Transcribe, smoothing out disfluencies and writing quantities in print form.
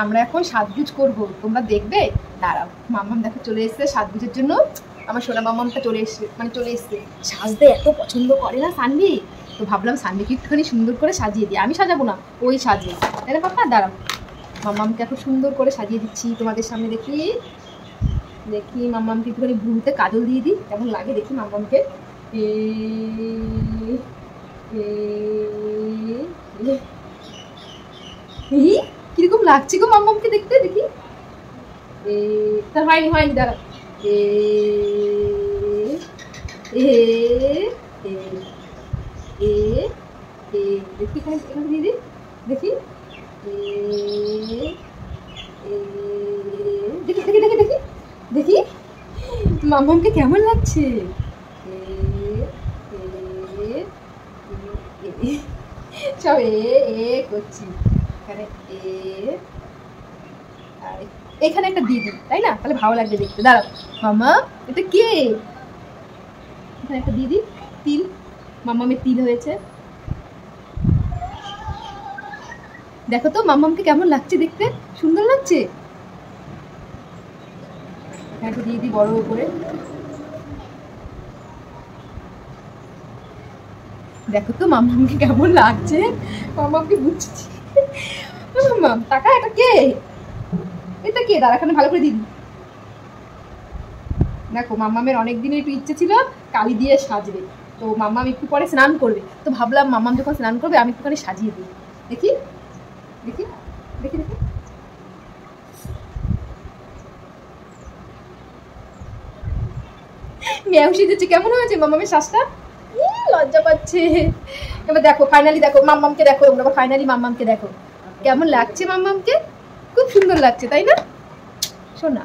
আমরা এখন সাজগুজ করবো, তোমরা দেখবে, দাঁড়াও। মাম্মাম দেখো চলে এসছে সাজগুজের জন্য। আমার সোনা মাম্মামটা চলে এসছে সাজতে এত পছন্দ করে না সানভি, তো ভাবলাম সানভিকে একটুখানি সুন্দর করে সাজিয়ে দিই। আমি সাজাবো না, ওই সাজিয়ে, তাই না পাপা? দাঁড়াও, মাম্মামকে এখন সুন্দর করে সাজিয়ে দিচ্ছি তোমাদের সামনে। দেখি মাম্মামকে একটুখানি ভ্রুতে কাজল দিয়ে দিই, কেমন লাগে দেখি মাম্মামকে। কিরকম লাগছে গো মাম্মামকে দেখতে, দেখি। তার হয়নি, দাঁড়া। দেখি এখানে দিয়ে দিই, দেখি। দেখি মাম্মামকে কেমন লাগছে। সব করছি এখানে, এখানে একটা দিয়ে দিই, তাই না? তাহলে ভালো লাগবে দেখতে। দাঁড়াও মাম্মা, এটা কে? এখানে একটা দিয়ে দিই, তিল। মাম্মামের তিল হয়েছে, দেখো তো মাম্মামকে কেমন লাগছে দেখতে, সুন্দর লাগছে। একটা দিয়ে দিই বড় করে, দেখো তো মাম্মামকে কেমন লাগছে। মাম্মামকে বুঝছি। মাম্মাম টাকা, এটা কে? দাঁড়া, এখানে ভালো করে দিদি। দেখো মাম্মামের অনেক দিনের একটু ইচ্ছে ছিল কালি দিয়ে সাজবে, তো মাম্মাম একটু পরে স্নান করবে, তো ভাবলাম মাম্মাম যখন স্নান করবে আমি একটুখানি সাজিয়ে দিই। দেখি দেখি দেখি দেখি মেয়েও সেজেছে, কেমন হয়েছে মাম্মামের শ্বাসটা? লজ্জা পাচ্ছে। এবার দেখো ফাইনালি, দেখো মাম্মামকে দেখো, ফাইনালি মাম্মামকে দেখো কেমন লাগছে। মাম্মামকে খুব সুন্দর লাগছে, তাই না সোনা?